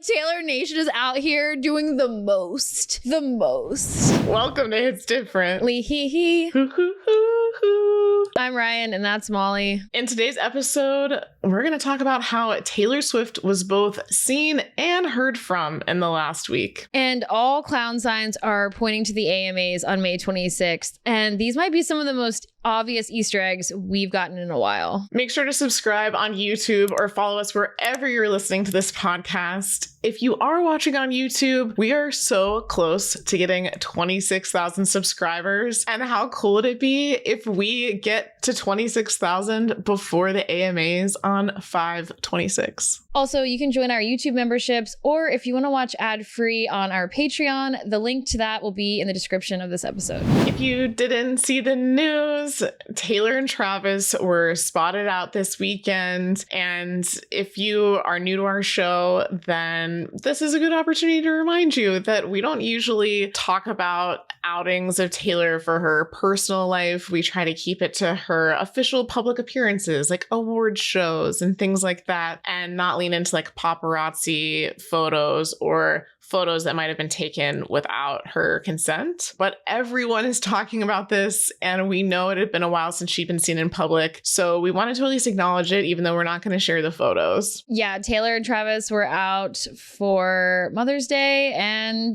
Taylor Nation is out here doing the most. The most. Welcome to It's Different. Lee hee hee. I'm Ryan and that's Molly. In today's episode, we're going to talk about how Taylor Swift was both seen and heard from in the last week. And all clown signs are pointing to the AMAs on May 26th. And these might be some of the most obvious Easter eggs we've gotten in a while. Make sure to subscribe on YouTube or follow us wherever you're listening to this podcast. If you are watching on YouTube, we are so close to getting 26,000 subscribers. And how cool would it be if we get to 26,000 before the AMAs on 5/26? Also, you can join our YouTube memberships, or if you want to watch ad-free on our Patreon, the link to that will be in the description of this episode. If you didn't see the news, Taylor and Travis were spotted out this weekend. And if you are new to our show, then this is a good opportunity to remind you that we don't usually talk about outings of Taylor for her personal life. We try to keep it to her official public appearances, like award shows and things like that, and not lean into like paparazzi photos or photos that might have been taken without her consent. But everyone is talking about this, and we know it had been a while since she'd been seen in public. So we wanted to at least acknowledge it, even though we're not going to share the photos. Yeah, Taylor and Travis were out for Mother's Day. And,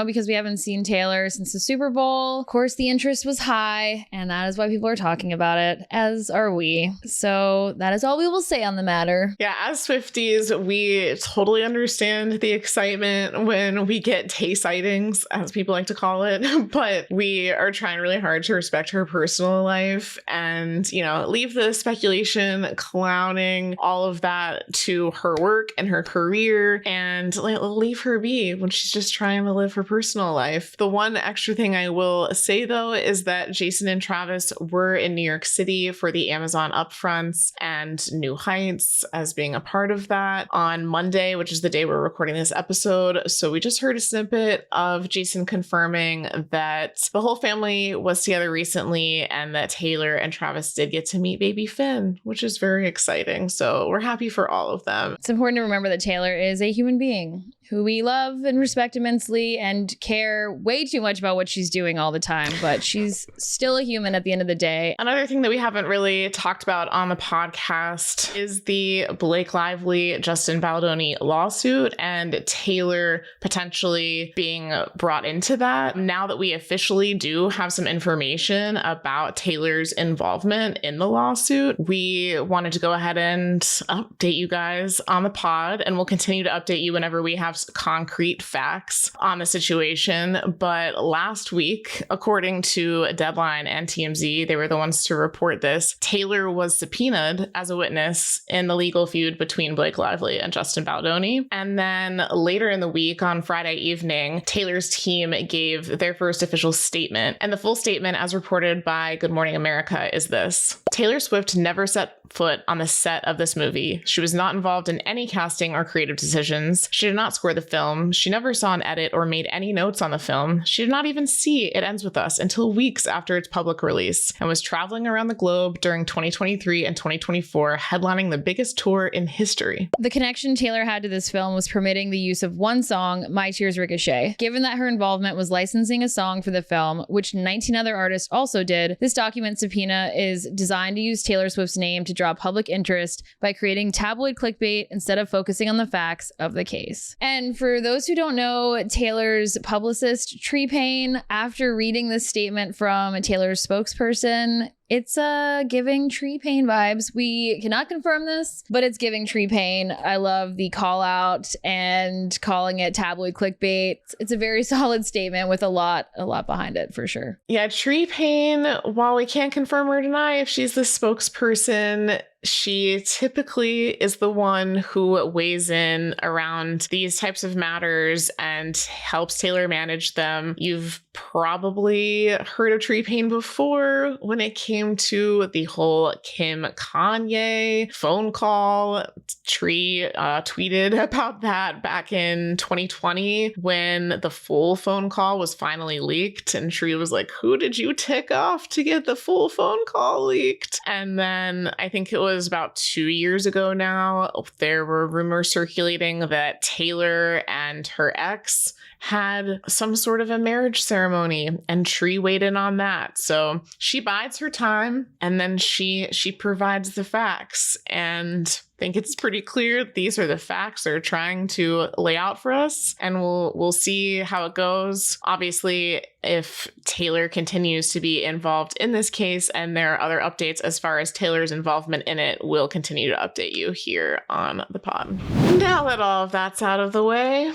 because we haven't seen Taylor since the Super Bowl, of course, the interest was high. And that is why people are talking about it, as are we. So that is all we will say on the matter. Yeah, as Swifties, we totally understand the excitement when we get Tay sightings, as people like to call it, but we are trying really hard to respect her personal life and, leave the speculation, clowning, all of that to her work and her career, and leave her be when she's just trying to live her personal life. The one extra thing I will say, though, is that Jason and Travis were in New York City for the Amazon upfronts and New Heights as being a part of that on Monday, which is the day we're recording this episode. So we just heard a snippet of Jason confirming that the whole family was together recently and that Taylor and Travis did get to meet baby Finn, which is very exciting. So we're happy for all of them. It's important to remember that Taylor is a human being who we love and respect immensely and care way too much about what she's doing all the time, but she's still a human at the end of the day. Another thing that we haven't really talked about on the podcast is the Blake Lively, Justin Baldoni lawsuit and Taylor potentially being brought into that. Now that we officially do have some information about Taylor's involvement in the lawsuit, we wanted to go ahead and update you guys on the pod, and we'll continue to update you whenever we have concrete facts on the situation. But last week, according to Deadline and TMZ, they were the ones to report this, Taylor was subpoenaed as a witness in the legal feud between Blake Lively and Justin Baldoni. And then later in the week, on Friday evening, Taylor's team gave their first official statement. And the full statement, as reported by Good Morning America, is this: Taylor Swift never set foot on the set of this movie. She was not involved in any casting or creative decisions. She did not score the film. She never saw an edit or made any notes on the film. She did not even see It Ends With Us until weeks after its public release, and was traveling around the globe during 2023 and 2024, headlining the biggest tour in history. The connection Taylor had to this film was permitting the use of one song, My Tears Ricochet. Given that her involvement was licensing a song for the film, which 19 other artists also did, this document subpoena is designed to use Taylor Swift's name to draw public interest by creating tabloid clickbait instead of focusing on the facts of the case. And for those who don't know, Taylor's publicist, Tree Payne, after reading this statement from Taylor's spokesperson, it's giving Tree Payne vibes. We cannot confirm this, but it's giving Tree Payne. I love the call out and calling it tabloid clickbait. It's a very solid statement with a lot behind it for sure. Yeah, Tree Payne, while we can't confirm or deny if she's the spokesperson, she typically is the one who weighs in around these types of matters and helps Taylor manage them. You've probably heard of Tree Payne before when it came to the whole Kim Kanye phone call. Tree tweeted about that back in 2020 when the full phone call was finally leaked, and Tree was like, who did you tick off to get the full phone call leaked? And then I think it was about 2 years ago now. There were rumors circulating that Taylor and her ex had some sort of a marriage ceremony, and Tree weighed in on that. So she bides her time, and then she provides the facts. And I think it's pretty clear these are the facts they're trying to lay out for us, and we'll see how it goes. Obviously, if Taylor continues to be involved in this case and there are other updates as far as Taylor's involvement in it, we'll continue to update you here on the pod. Now that all of that's out of the way,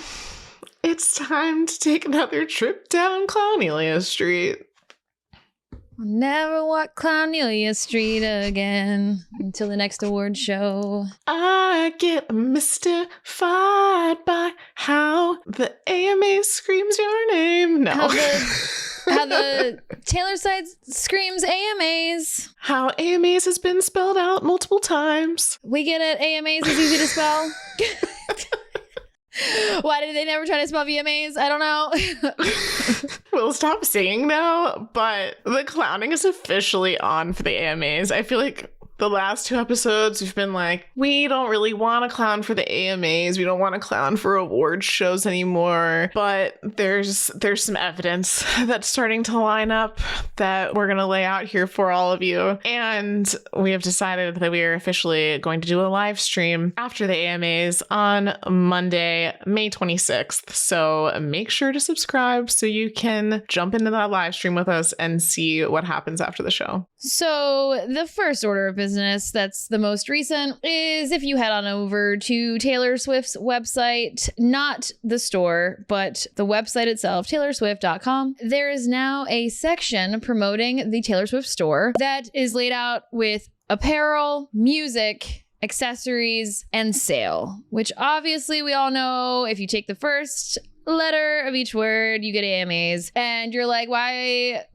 it's time to take another trip down Clownelia Street. I'll never walk Clownelia Street again until the next award show. I get mystified by how the AMA screams your name. No. How the Taylor side screams AMAs. How AMAs has been spelled out multiple times. We get it. AMAs is easy to spell. Why did they never try to spell VMAs? I don't know. We'll stop singing now, but the clowning is officially on for the AMAs. I feel like the last 2 episodes, we've been like, we don't really want to clown for the AMAs. We don't want to clown for award shows anymore. But there's some evidence that's starting to line up that we're going to lay out here for all of you. And we have decided that we are officially going to do a live stream after the AMAs on Monday, May 26th. So make sure to subscribe so you can jump into that live stream with us and see what happens after the show. So the first order of business that's the most recent is if you head on over to Taylor Swift's website, not the store, but the website itself, taylorswift.com. There is now a section promoting the Taylor Swift store that is laid out with apparel, music, accessories, and sale, which obviously we all know if you take the first letter of each word, you get AMAs. And you're like, why,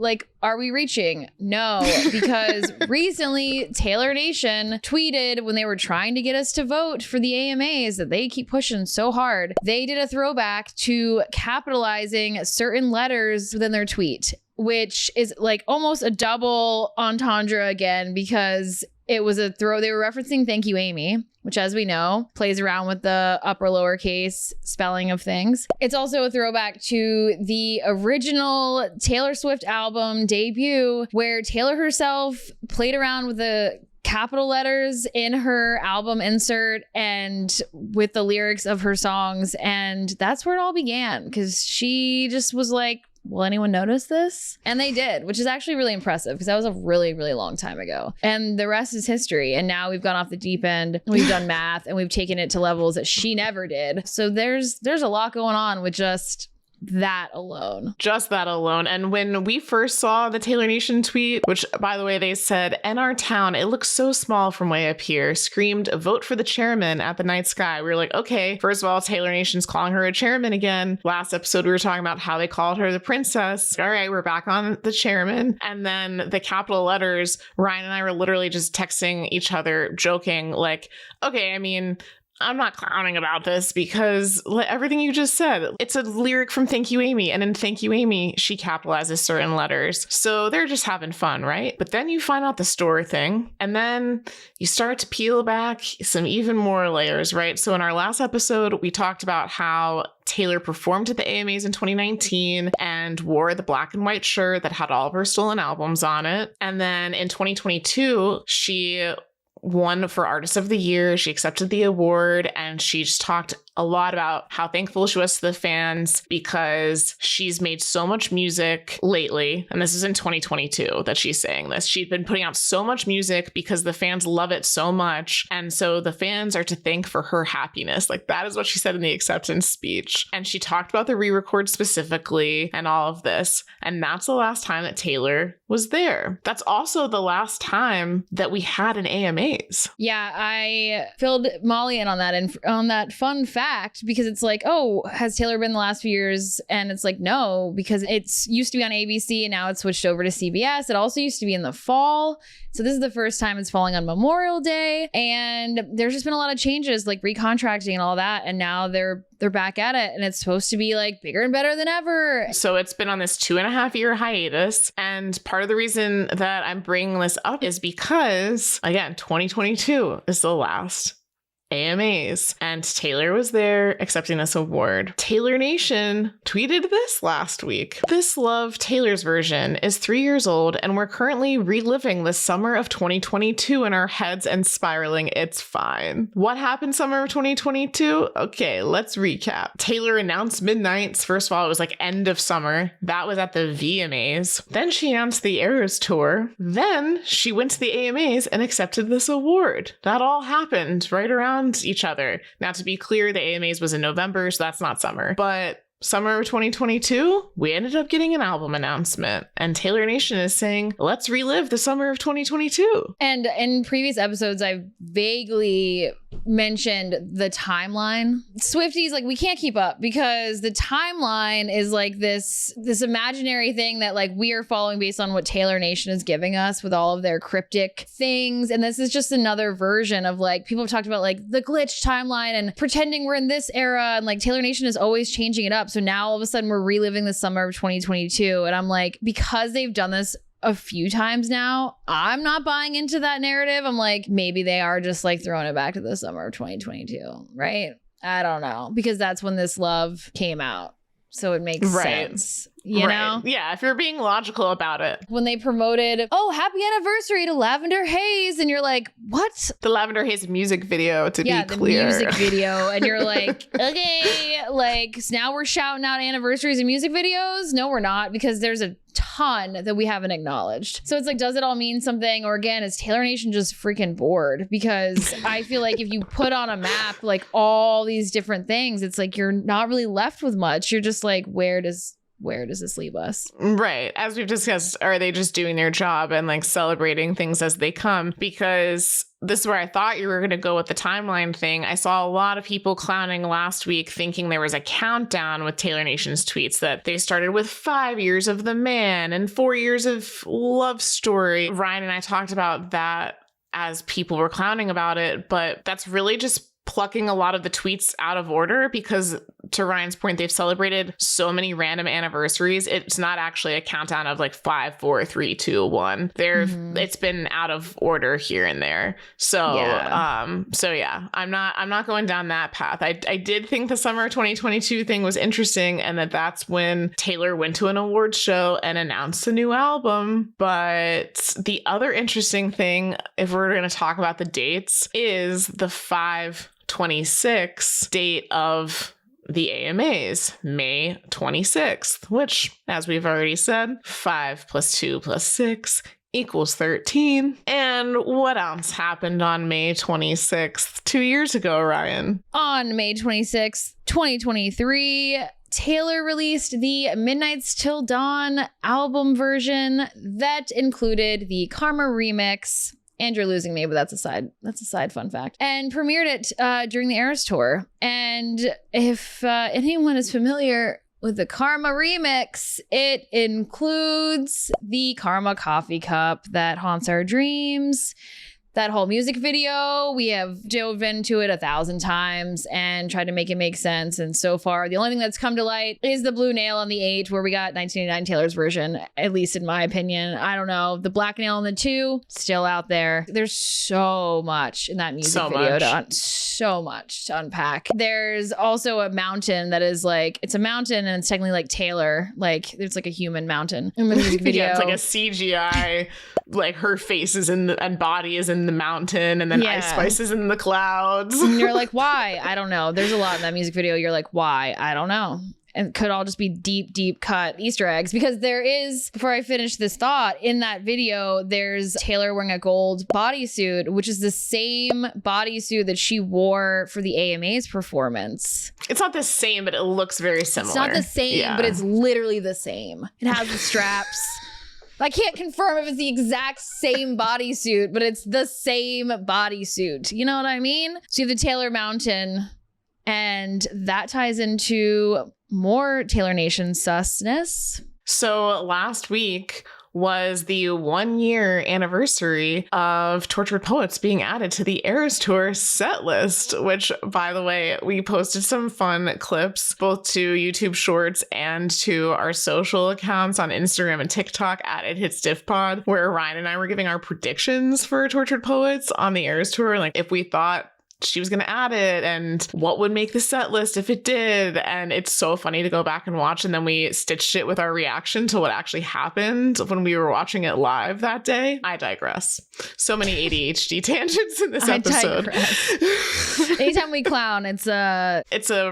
are we reaching? No, because recently Taylor Nation tweeted when they were trying to get us to vote for the AMAs that they keep pushing so hard. They did a throwback to capitalizing certain letters within their tweet, which is almost a double entendre again, because it was a throw. They were referencing Thank You, Amy, which, as we know, plays around with the upper lowercase spelling of things. It's also a throwback to the original Taylor Swift album debut, where Taylor herself played around with the capital letters in her album insert and with the lyrics of her songs. And that's where it all began, because she just was like, will anyone notice this? And they did, which is actually really impressive, because that was a really, really long time ago. And the rest is history. And now we've gone off the deep end. We've done math and we've taken it to levels that she never did. So there's a lot going on with just that alone. Just that alone. And when we first saw the Taylor Nation tweet, which, by the way, they said, "In our town, it looks so small from way up here," screamed, "Vote for the chairman at the night sky." We were like, okay, first of all, Taylor Nation's calling her a chairman again. Last episode, we were talking about how they called her the princess. All right, we're back on the chairman. And then the capital letters, Ryan and I were literally just texting each other, joking, like, okay, I mean, I'm not clowning about this because everything you just said, it's a lyric from Thank You, Amy. And in Thank You, Amy, she capitalizes certain letters. So they're just having fun, right? But then you find out the store thing, and then you start to peel back some even more layers, right? So in our last episode, we talked about how Taylor performed at the AMAs in 2019 and wore the black and white shirt that had all of her stolen albums on it. And then in 2022, she won for Artist of the Year. She accepted the award, and she just talked a lot about how thankful she was to the fans because she's made so much music lately. And this is in 2022 that she's saying this. She'd been putting out so much music because the fans love it so much. And so the fans are to thank for her happiness. That is what she said in the acceptance speech. And she talked about the re-record specifically and all of this. And that's the last time that Taylor was there. That's also the last time that we had an AMAs. Yeah, I filled Molly in on that, and on that fun fact fact because it's like, oh, has Taylor been the last few years? And it's like, no, because it's used to be on ABC and now it's switched over to CBS. It also used to be in the fall. So this is the first time it's falling on Memorial Day. And there's just been a lot of changes, like recontracting and all that. And now they're back at it. And it's supposed to be like bigger and better than ever. So it's been on this 2.5-year hiatus. And part of the reason that I'm bringing this up is because, again, 2022 is the last AMAs, and Taylor was there accepting this award. Taylor Nation tweeted this last week. This Love Taylor's version is 3 years old, and we're currently reliving the summer of 2022 in our heads and spiraling. It's fine. What happened summer of 2022? Okay, let's recap. Taylor announced Midnights. First of all, it was like end of summer. That was at the VMAs. Then she announced the Eras Tour. Then she went to the AMAs and accepted this award. That all happened right around each other. Now, to be clear, the AMAs was in November, so that's not summer. But summer of 2022, we ended up getting an album announcement. And Taylor Nation is saying, let's relive the summer of 2022. And in previous episodes, I've vaguely mentioned the timeline. Swifties, like, we can't keep up because the timeline is like this imaginary thing that like we are following based on what Taylor Nation is giving us with all of their cryptic things. And this is just another version of like, people have talked about like the glitch timeline and pretending we're in this era. And like Taylor Nation is always changing it up. So now all of a sudden we're reliving the summer of 2022. And I'm like, because they've done this a few times now, I'm not buying into that narrative. I'm like, maybe they are just like throwing it back to the summer of 2022, right? I don't know, because that's when This Love came out. So it makes sense, you know? Yeah, if you're being logical about it. When they promoted, oh, happy anniversary to Lavender Haze, and you're like, what? The Lavender Haze music video, to be clear. Yeah, the music video. And you're like, okay, like, so now we're shouting out anniversaries and music videos? No, we're not, because there's a ton that we haven't acknowledged. So it's like, does it all mean something? Or again, is Taylor Nation just freaking bored? Because I feel like if you put on a map like all these different things, it's like you're not really left with much. You're just like, where does this leave us? Right. As we've discussed, are they just doing their job and like celebrating things as they come? Because this is where I thought you were going to go with the timeline thing. I saw a lot of people clowning last week thinking there was a countdown with Taylor Nation's tweets, that they started with 5 years of The Man and 4 years of Love Story. Ryan and I talked about that as people were clowning about it, but that's really just plucking a lot of the tweets out of order, because to Ryan's point, they've celebrated so many random anniversaries. It's not actually a countdown of like 5, 4, 3, 2, 1. It's been out of order here and there. So yeah, I'm not going down that path. I did think the summer 2022 thing was interesting, and that's when Taylor went to an awards show and announced a new album. But the other interesting thing, if we're going to talk about the dates, is the 5/26 date of the AMAs, May 26th, which, as we've already said, 5 + 2 + 6 = 13. And what else happened on May 26th 2 years ago, Ryan? On May 26th, 2023, Taylor released the Midnights Till Dawn album version that included the Karma remix. And You're Losing Me, but that's a side fun fact. And premiered it during the Eras Tour. And if anyone is familiar with the Karma remix, it includes the Karma coffee cup that haunts our dreams. That whole music video, we have dove into it 1,000 times and tried to make it make sense. And so far, the only thing that's come to light is the blue nail on the 8, where we got 1989 Taylor's version, at least in my opinion. I don't know. The black nail on the 2, still out there. There's so much in that music video. So much to unpack. There's also a mountain that is like, it's a mountain and it's technically like Taylor. Like, it's like a human mountain in the music video. Yeah, it's like a CGI, like her face is in and body is in the mountain, and then Ice Spice is in the clouds. And you're like, why? I don't know. There's a lot in that music video. You're like, why? I don't know. And it could all just be deep cut Easter eggs, because there is, before I finish this thought, in that video, there's Taylor wearing a gold bodysuit, which is the same bodysuit that she wore for the AMA's performance. It's not the same, but it looks very similar. It's not the same, but it's literally the same. It has the straps. I can't confirm if it's the exact same bodysuit, but it's the same bodysuit. You know what I mean? So you have the Taylor Mountain, And that ties into more Taylor Nation susness. So last week was the 1 year anniversary of Tortured Poets being added to the Eras Tour set list, which, by the way, we posted some fun clips both to YouTube Shorts and to our social accounts on Instagram and TikTok at It Hits Diff Pod, where Ryan and I were giving our predictions for Tortured Poets on the Eras Tour, like if we thought she was going to add it and what would make the set list if it did. And it's so funny to go back and watch. And then we stitched it with our reaction to what actually happened when we were watching it live that day. I digress. So many ADHD tangents in this episode. Anytime we clown, it's a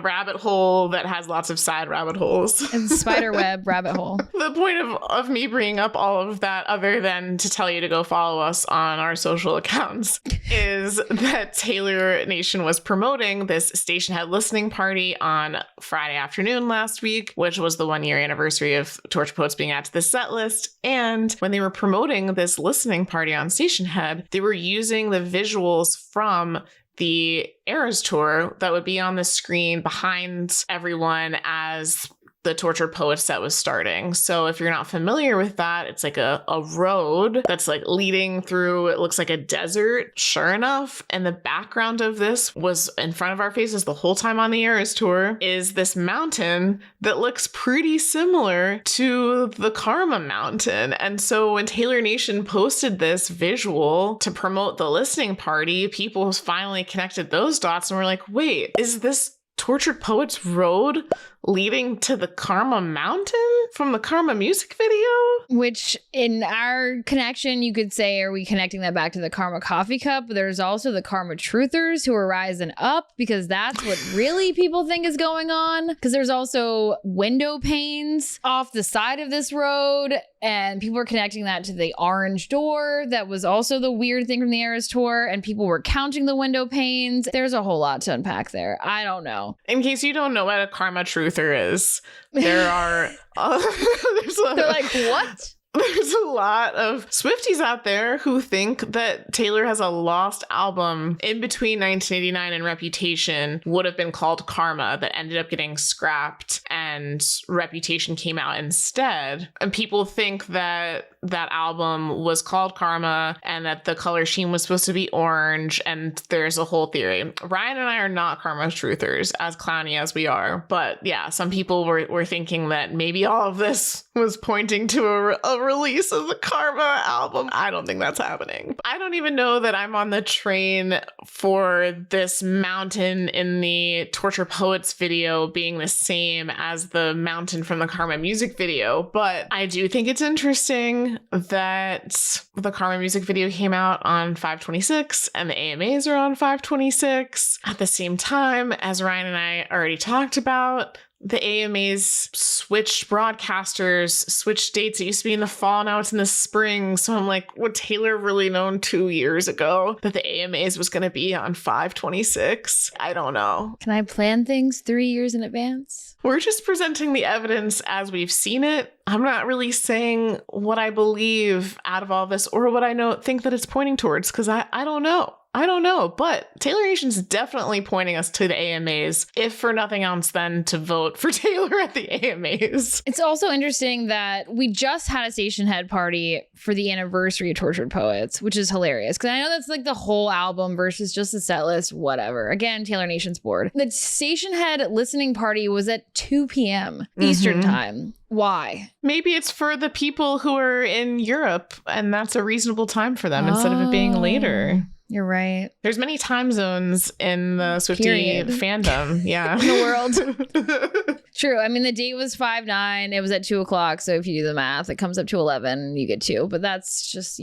rabbit hole that has lots of side rabbit holes. It's a spider web rabbit hole. The point of me bringing up all of that, other than to tell you to go follow us on our social accounts, is that Taylor Nation was promoting this Station Head listening party on Friday afternoon last week, which was the 1 year anniversary of Tortured Poets being added to the set list. And when they were promoting this listening party on Station Head, they were using the visuals from the Eras Tour that would be on the screen behind everyone as the Tortured Poets set was starting. So if you're not familiar with that, it's like a road that's like leading through, it looks like a desert, sure enough. And the background of this was in front of our faces the whole time on the Eras Tour is this mountain that looks pretty similar to the Karma Mountain. And so when Taylor Nation posted this visual to promote the listening party, people finally connected those dots and were like, wait, is this Tortured Poets road leading to the Karma Mountain from the Karma music video? Which in our connection, you could say, are we connecting that back to the Karma coffee cup? But there's also the Karma truthers who are rising up because that's what really people think is going on. Because there's also window panes off the side of this road. And people were connecting that to the orange door. That was also the weird thing from the Eras Tour. And people were counting the window panes. There's a whole lot to unpack there. I don't know. In case you don't know what a Karma truther is, there are... They're like, what? There's a lot of Swifties out there who think that Taylor has a lost album in between 1989 and Reputation would have been called Karma that ended up getting scrapped and Reputation came out instead. And people think that that album was called Karma and that the color scheme was supposed to be orange. And there's a whole theory. Ryan and I are not Karma truthers, as clowny as we are. But yeah, some people were thinking that maybe all of this was pointing to a release of the Karma album. I don't think that's happening. I don't even know that I'm on the train for this mountain in the Tortured Poets video being the same as the mountain from the Karma music video, but I do think it's interesting that the Karma music video came out on 5/26 and the AMAs are on 5/26 at the same time. As Ryan and I already talked about, the AMAs switched broadcasters, switched dates. It used to be in the fall, now it's in the spring. So I'm like, would Taylor really known 2 years ago that the AMAs was going to be on 5/26? I don't know. Can I plan things 3 years in advance? We're just presenting the evidence as we've seen it. I'm not really saying what I believe out of all this or what I think that it's pointing towards, because I don't know. I don't know, but Taylor Nation's definitely pointing us to the AMAs, if for nothing else than to vote for Taylor at the AMAs. It's also interesting that we just had a Station Head party for the anniversary of Tortured Poets, which is hilarious because I know that's like the whole album versus just the set list, whatever. Again, Taylor Nation's bored. The Station Head listening party was at 2 p.m. Eastern time. Why? Maybe it's for the people who are in Europe and that's a reasonable time for them instead of it being later. You're right. There's many time zones in the Swiftie fandom. Yeah. In the world. True. I mean, the date was 5/9. It was at 2 o'clock. So if you do the math, it comes up to 11. You get 2. But that's just,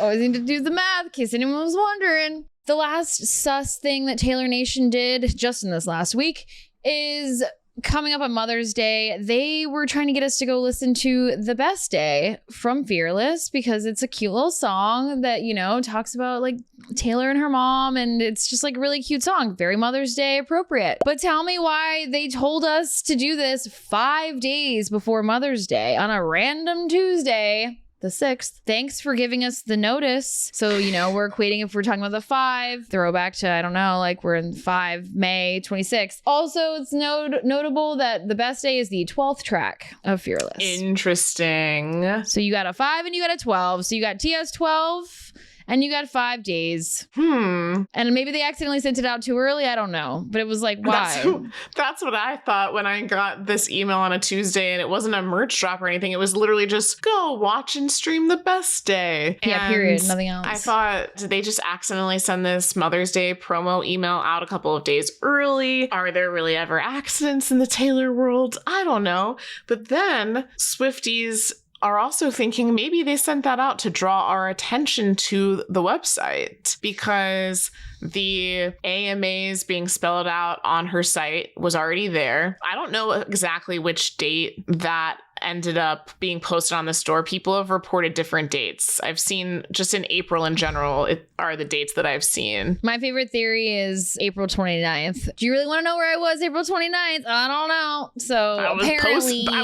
always need to do the math in case anyone was wondering. The last sus thing that Taylor Nation did just in this last week is coming up on Mother's Day. They were trying to get us to go listen to The Best Day from Fearless because it's a cute little song that, talks about like Taylor and her mom. And it's just like a really cute song. Very Mother's Day appropriate. But tell me why they told us to do this 5 days before Mother's Day on a random Tuesday. the 6th. Thanks for giving us the notice. So, we're equating if we're talking about the 5, throwback to, I don't know, like we're in 5, May 26th. Also, it's notable that the best day is the 12th track of Fearless. Interesting. So you got a 5 and you got a 12. So you got TS 12 and you got 5 days. And maybe they accidentally sent it out too early. I don't know. But it was like, why? That's what I thought when I got this email on a Tuesday, and it wasn't a merch drop or anything. It was literally just go watch and stream the best day. Yeah, and period. Nothing else. I thought, did they just accidentally send this Mother's Day promo email out a couple of days early? Are there really ever accidents in the Taylor world? I don't know. But then Swifties are also thinking maybe they sent that out to draw our attention to the website, because the AMAs being spelled out on her site was already there. I don't know exactly which date that ended up being posted on the store. People have reported different dates. I've seen just in April in general, it are the dates that I've seen. My favorite theory is April 29th. Do you really want to know where I was April 29th? I don't know. So I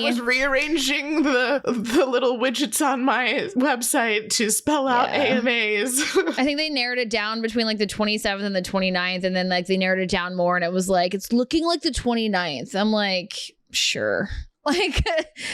was rearranging the little widgets on my website to spell out AMAs. I think they narrowed it down between like the 27th and the 29th, and then like they narrowed it down more, and it was like, it's looking like the 29th. I'm like, sure. Like,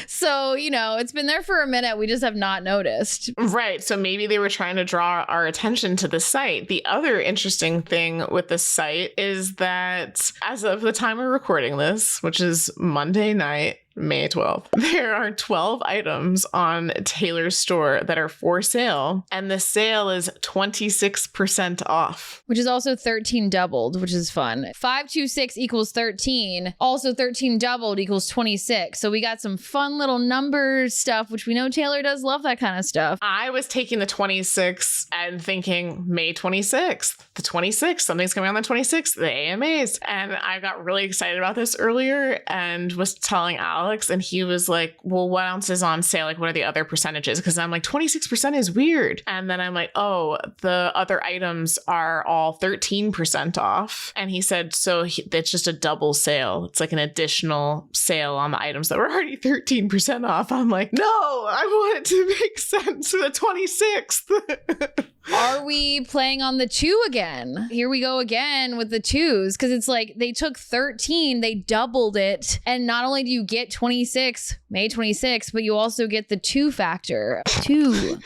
so, it's been there for a minute. We just have not noticed. Right. So maybe they were trying to draw our attention to the site. The other interesting thing with the site is that as of the time we're recording this, which is Monday night, May 12th, there are 12 items on Taylor's store that are for sale, and the sale is 26% off. Which is also 13 doubled, which is fun. 526 equals 13. Also 13 doubled equals 26. So we got some fun little numbers stuff, which we know Taylor does love that kind of stuff. I was taking the 26 and thinking May 26th, the 26th, something's coming on the 26th, the AMAs. And I got really excited about this earlier and was telling Alex, and he was like, well, what else is on sale? Like, what are the other percentages? Because I'm like, 26% is weird. And then I'm like, oh, the other items are all 13% off. And he said, so it's just a double sale. It's like an additional sale on the items that were already 13% off. I'm like, no, I want it to make sense for the 26th. Are we playing on the 2 again? Here we go again with the 2s, because it's like they took 13, they doubled it, and not only do you get 26, May 26, but you also get the 2 factor. 2.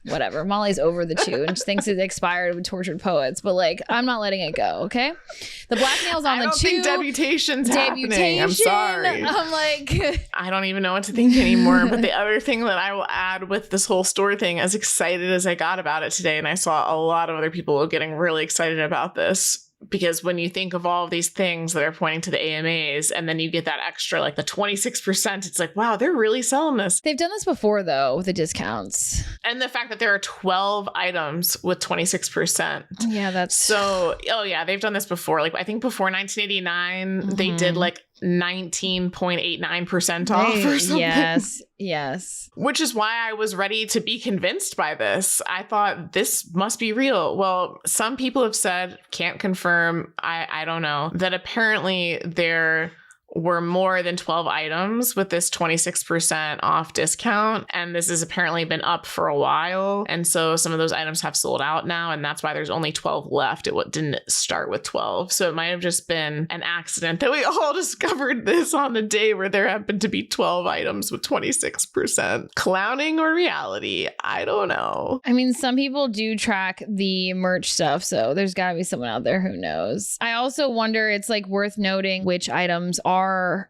Whatever. Molly's over the 2 and just thinks it expired with Tortured Poets, but like, I'm not letting it go, okay? The black nail's on the 2. I don't think Debutation's happening. I'm sorry. I'm like... I don't even know what to think anymore. But the other thing that I will add with this whole store thing, as excited as I got about it today, and I saw a lot of other people getting really excited about this, because when you think of all of these things that are pointing to the AMAs, and then you get that extra, like the 26%, it's like, wow, they're really selling this. They've done this before, though, with the discounts. And the fact that there are 12 items with 26%. Yeah, that's... So, oh yeah, they've done this before. Like, I think before 1989, they did like 19.89% off or something. Yes. Which is why I was ready to be convinced by this. I thought this must be real. Well, some people have said, can't confirm, I don't know, that apparently there were more than 12 items with this 26% off discount. And this has apparently been up for a while. And so some of those items have sold out now. And that's why there's only 12 left. It didn't start with 12. So it might have just been an accident that we all discovered this on the day where there happened to be 12 items with 26%. Clowning or reality? I don't know. I mean, some people do track the merch stuff. So there's got to be someone out there who knows. I also wonder, it's like worth noting which items are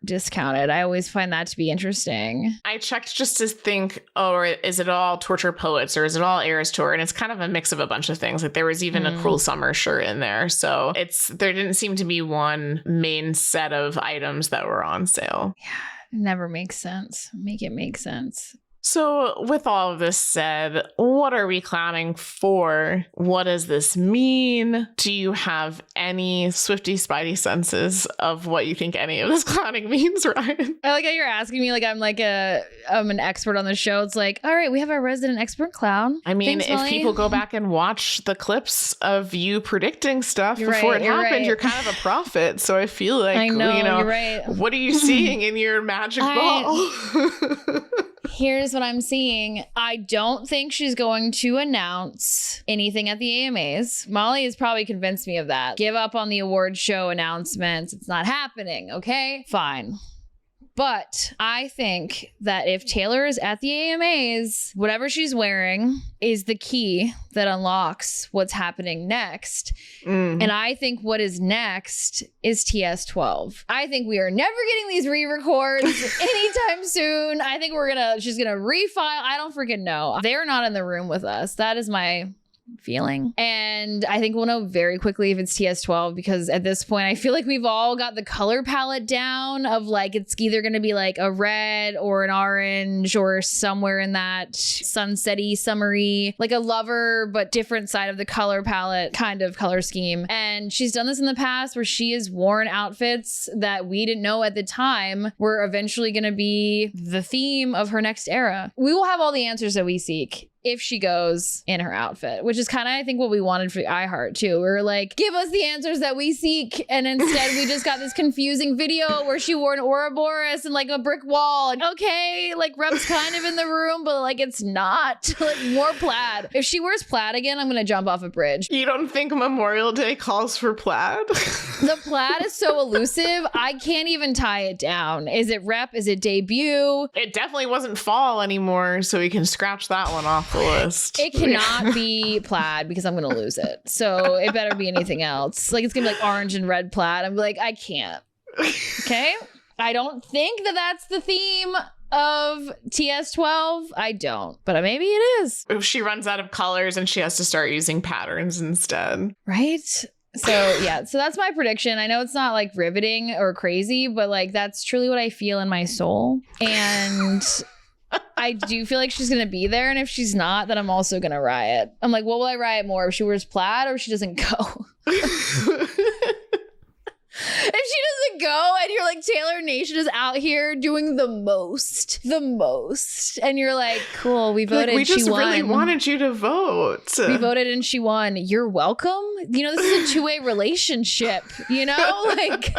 discounted. I always find that to be interesting. I checked just to think, oh, is it all Torture Poets or is it all Eras Tour? And it's kind of a mix of a bunch of things. Like there was even a Cruel Summer shirt in there. So there didn't seem to be one main set of items that were on sale. Yeah, it never makes sense. Make it make sense. So with all of this said, what are we clowning for? What does this mean? Do you have any Swiftie Spidey senses of what you think any of this clowning means, Ryan? I like how you're asking me like I'm an expert on the show. It's like, all right, we have our resident expert clown. I mean, Thanks, if Molly. people go back and watch the clips of you predicting stuff before it happened, you're kind of a prophet. So I feel like, I know, you're right. What are you seeing in your magic ball? Here's what I'm seeing. I don't think she's going to announce anything at the AMAs. Molly has probably convinced me of that. Give up on the award show announcements. It's not happening, okay? Fine. But I think that if Taylor is at the AMAs, whatever she's wearing is the key that unlocks what's happening next. And I think what is next is TS12. I think we are never getting these re-records anytime soon. I think she's gonna refile. I don't freaking know. They're not in the room with us. That is my feeling. And I think we'll know very quickly if it's TS12, because at this point I feel like we've all got the color palette down of like it's either going to be like a red or an orange or somewhere in that sunsetty, summery, like a lover but different side of the color palette kind of color scheme. And she's done this in the past where she has worn outfits that we didn't know at the time were eventually going to be the theme of her next era. We will have all the answers that we seek if she goes in her outfit, which is kind of, I think, what we wanted for iHeart too. We were like, give us the answers that we seek. And instead we just got this confusing video where she wore an Ouroboros and like a brick wall. And okay, like Rep's kind of in the room, but like it's not. Like more plaid. If she wears plaid again, I'm gonna jump off a bridge. You don't think Memorial Day calls for plaid? The plaid is so elusive. I can't even tie it down. Is it Rep? Is it debut? It definitely wasn't fall anymore, so we can scratch that one off the list. It cannot be plaid because I'm gonna lose it. So it better be anything else. Like it's gonna be like orange and red plaid. I'm like, I can't. Okay. I don't think that that's the theme of TS12. I don't, but maybe it is. If she runs out of colors and she has to start using patterns instead. Right? So yeah, so that's my prediction. I know it's not like riveting or crazy, but like that's truly what I feel in my soul. And I do feel like she's going to be there. And if she's not, then I'm also going to riot. I'm like, what will I riot more? If she wears plaid or if she doesn't go? If she doesn't go and you're like, Taylor Nation is out here doing the most. And you're like, cool, we voted, like, we just she won. really wanted you to vote. We voted and she won. You're welcome. You know, this is a two-way relationship, you know? Like...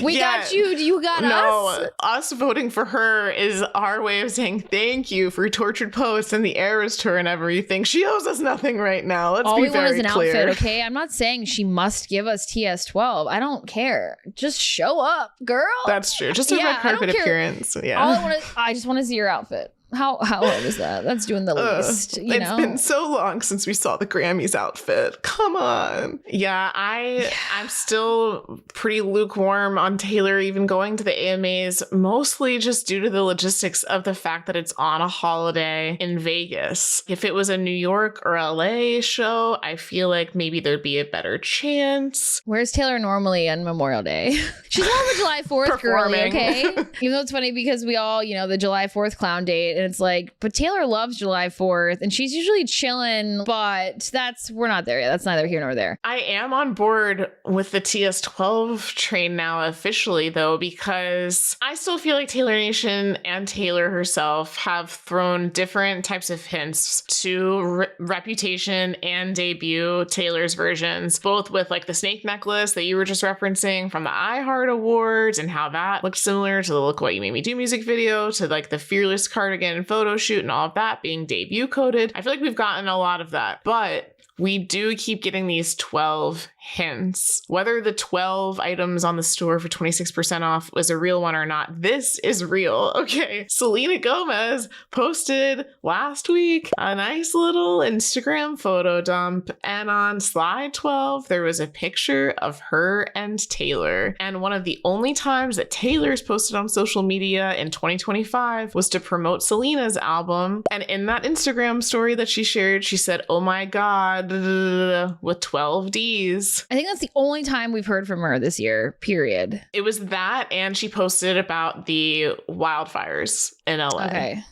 We got you. You got us. No, us voting for her is our way of saying thank you for Tortured Poets and the Eras tour and everything. She owes us nothing right now. Let's be very clear. All we want is an outfit, okay? I'm not saying she must give us TS12. I don't care. Just show up, girl. That's true. Just a red carpet appearance. Yeah. All I just want to see your outfit. How hard is that? That's doing the least, you know? It's been so long since we saw the Grammys outfit. Come on. Yeah, I'm still pretty lukewarm on Taylor even going to the AMAs, mostly just due to the logistics of the fact that it's on a holiday in Vegas. If it was a New York or LA show, I feel like maybe there'd be a better chance. Where's Taylor normally on Memorial Day? She's on the July 4th girly, okay? Even though it's funny because we all, you know, the July 4th clown date. And it's like, but Taylor loves July 4th and she's usually chilling, but we're not there yet. That's neither here nor there. I am on board with the TS12 train now officially though, because I still feel like Taylor Nation and Taylor herself have thrown different types of hints to Reputation and Debut Taylor's versions, both with like the snake necklace that you were just referencing from the iHeart Awards and how that looked similar to the Look What You Made Me Do music video, to like the Fearless cardigan and photo shoot and all of that being debut coded. I feel like we've gotten a lot of that, but we do keep getting these 12 hints. Whether the 12 items on the store for 26% off was a real one or not, this is real. Okay, Selena Gomez posted last week a nice little Instagram photo dump, and on slide 12, there was a picture of her and Taylor. And one of the only times that Taylor's posted on social media in 2025 was to promote Selena's album. And in that Instagram story that she shared, she said, "Oh my God," with 12 Ds. I think that's the only time we've heard from her this year, period. It was that, and she posted about the wildfires in LA. Okay.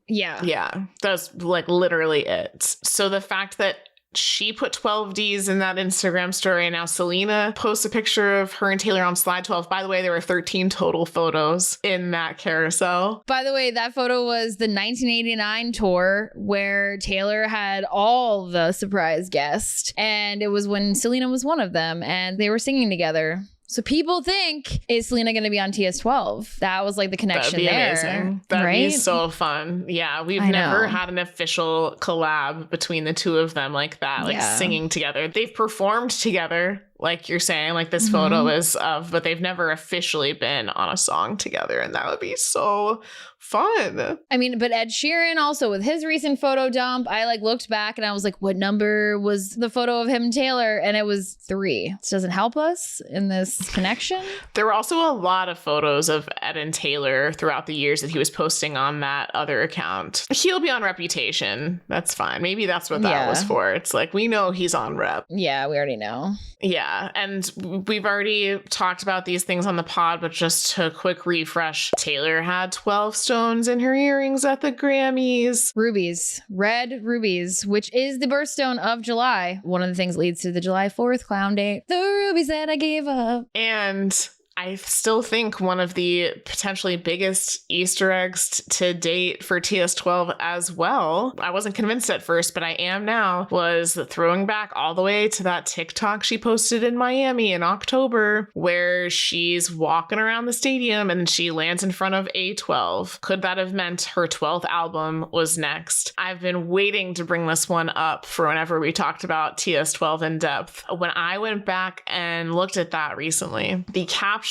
Yeah. Yeah. That's like literally it. So the fact that she put 12 Ds in that Instagram story, and now Selena posts a picture of her and Taylor on slide 12. By the way, there were 13 total photos in that carousel. By the way, that photo was the 1989 tour where Taylor had all the surprise guests, and it was when Selena was one of them, and they were singing together. So people think, is Selena going to be on TS12? That was like the connection That'd be there. amazing. That'd right? be so fun. Yeah, we've I never know. had an official collab between the two of them like that, like singing together. They've performed together, like you're saying, like this photo is of, but they've never officially been on a song together, and that would be so fun. I mean, but Ed Sheeran also with his recent photo dump, I like looked back and I was like, what number was the photo of him and Taylor? And it was 3. This doesn't help us in this connection. There were also a lot of photos of Ed and Taylor throughout the years that he was posting on that other account. He'll be on Reputation. That's fine. Maybe that's what that was for. It's like, we know he's on Rep. Yeah, we already know. Yeah, and we've already talked about these things on the pod, but just to quick refresh, Taylor had 12 stones in her earrings at the Grammys. Rubies, red rubies, which is the birthstone of July. One of the things leads to the July 4th clown date. The rubies that I gave up. And I still think one of the potentially biggest Easter eggs to date for TS12 as well, I wasn't convinced at first, but I am now, was throwing back all the way to that TikTok she posted in Miami in October, where she's walking around the stadium and she lands in front of A12. Could that have meant her 12th album was next? I've been waiting to bring this one up for whenever we talked about TS12 in depth. When I went back and looked at that recently, the caption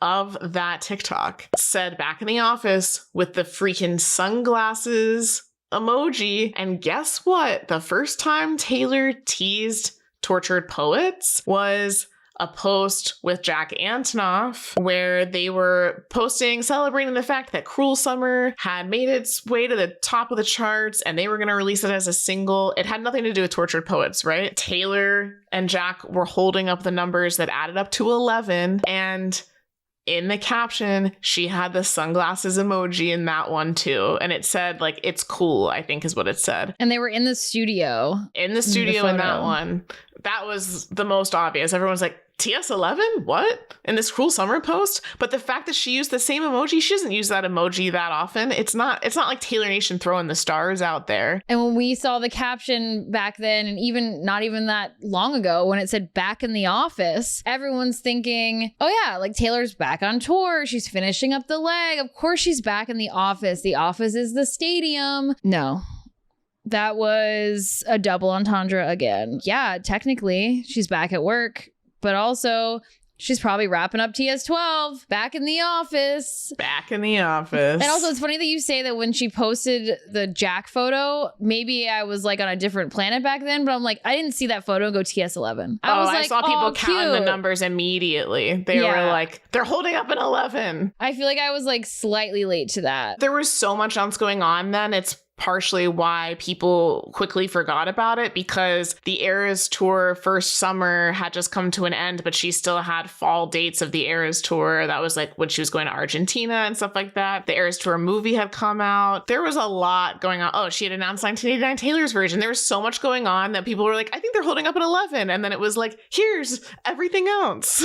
of that TikTok said "back in the office" with the freaking sunglasses emoji. And guess what? The first time Taylor teased Tortured Poets was a post with Jack Antonoff where they were posting, celebrating the fact that Cruel Summer had made its way to the top of the charts and they were going to release it as a single. It had nothing to do with Tortured Poets, right? Taylor and Jack were holding up the numbers that added up to 11, and in the caption, she had the sunglasses emoji in that one too. And it said, like, "It's cool," I think is what it said. And they were in the studio. In the studio in that one. That was the most obvious. Everyone's like, TS11? What? In this Cruel Summer post? But the fact that she used the same emoji, she doesn't use that emoji that often. It's not like Taylor Nation throwing the stars out there. And when we saw the caption back then, and even not even that long ago, when it said "back in the office," everyone's thinking, oh yeah, like Taylor's back on tour. She's finishing up the leg. Of course she's back in the office. The office is the stadium. No. That was a double entendre again. Yeah, technically she's back at work, but also she's probably wrapping up TS12, back in the office. Back in the office. And also, it's funny that you say that when she posted the Jack photo, maybe I was like on a different planet back then, but I'm like, I didn't see that photo and go TS11. I saw people counting the numbers immediately. They were like, they're holding up an 11. I feel like I was like slightly late to that. There was so much else going on then. It's partially why people quickly forgot about it, because the Eras Tour first summer had just come to an end, but she still had fall dates of the Eras Tour. That was like when she was going to Argentina and stuff like that. The Eras Tour movie had come out. There was a lot going on. Oh, she had announced 1989 Taylor's version. There was so much going on that people were like, I think they're holding up at 11. And then it was like, here's everything else.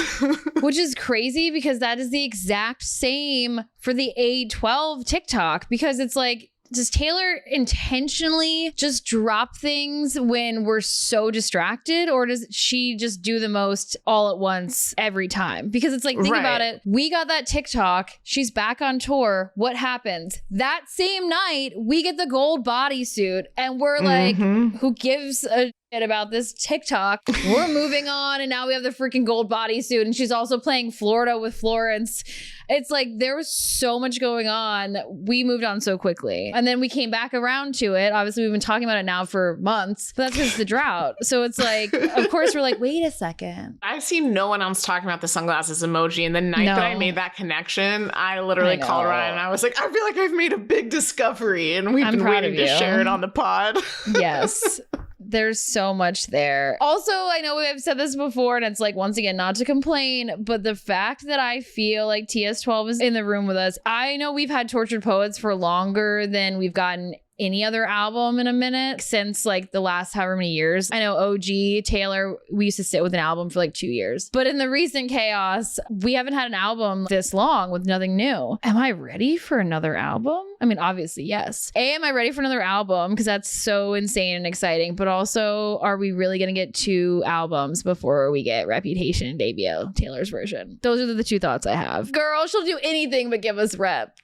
Which is crazy because that is the exact same for the A12 TikTok, because it's like, does Taylor intentionally just drop things when we're so distracted, or does she just do the most all at once every time? Because it's like, think about it. We got that TikTok. She's back on tour. What happens? That same night, we get the gold bodysuit and we're like, who gives a shit about this TikTok? We're moving on. And now we have the freaking gold bodysuit. And she's also playing Florida with Florence. It's like there was so much going on. We moved on so quickly. And then we came back around to it. Obviously, we've been talking about it now for months, but that's because the drought. So it's like, of course, we're like, wait a second. I've seen no one else talking about the sunglasses emoji. And the night that I made that connection, I literally called Ryan and I was like, I feel like I've made a big discovery, and we've been waiting to share it on the pod. Yes. There's so much there. Also, I know we've said this before, and it's like, once again, not to complain, but the fact that I feel like TS12 is in the room with us. I know we've had Tortured Poets for longer than we've gotten any other album in a minute since like the last however many years. I know OG, Taylor, we used to sit with an album for like 2 years. But in the recent chaos, we haven't had an album this long with nothing new. Am I ready for another album? I mean, obviously, yes. Am I ready for another album? Because that's so insane and exciting. But also, are we really going to get 2 albums before we get Reputation and debut, Taylor's version? Those are the 2 thoughts I have. Girl, she'll do anything but give us Rep.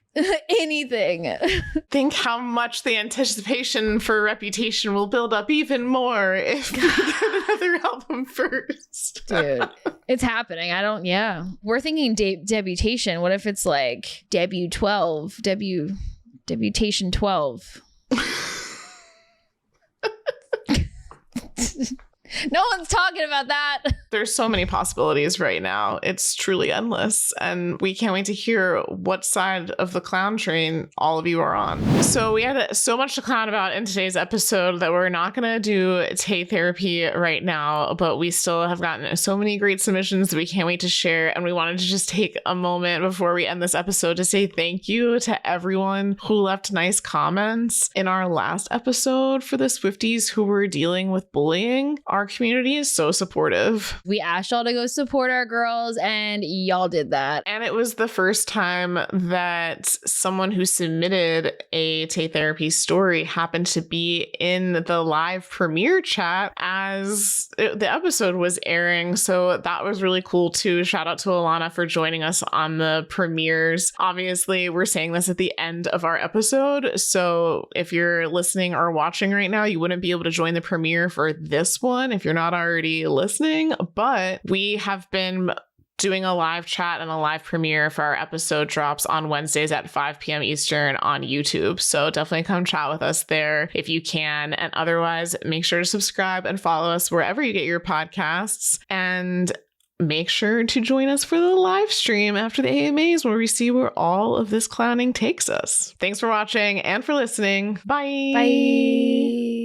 Anything. Think how much the anticipation for Reputation will build up even more if we get another album first. Dude, it's happening. We're thinking debutation. What if it's like debut 12, debutation 12? No one's talking about that. There's so many possibilities right now. It's truly endless. And we can't wait to hear what side of the clown train all of you are on. So we had so much to clown about in today's episode that we're not going to do Tay Therapy right now, but we still have gotten so many great submissions that we can't wait to share. And we wanted to just take a moment before we end this episode to say thank you to everyone who left nice comments in our last episode for the Swifties who were dealing with bullying. Our community is so supportive. We asked y'all to go support our girls and y'all did that. And it was the first time that someone who submitted a Tay Therapy story happened to be in the live premiere chat as the episode was airing. So that was really cool too. Shout out to Alana for joining us on the premieres. Obviously, we're saying this at the end of our episode. So if you're listening or watching right now, you wouldn't be able to join the premiere for this one if you're not already listening. But we have been doing a live chat and a live premiere for our episode drops on Wednesdays at 5 p.m. Eastern on YouTube. So definitely come chat with us there if you can. And otherwise, make sure to subscribe and follow us wherever you get your podcasts. And make sure to join us for the live stream after the AMAs where we see where all of this clowning takes us. Thanks for watching and for listening. Bye. Bye.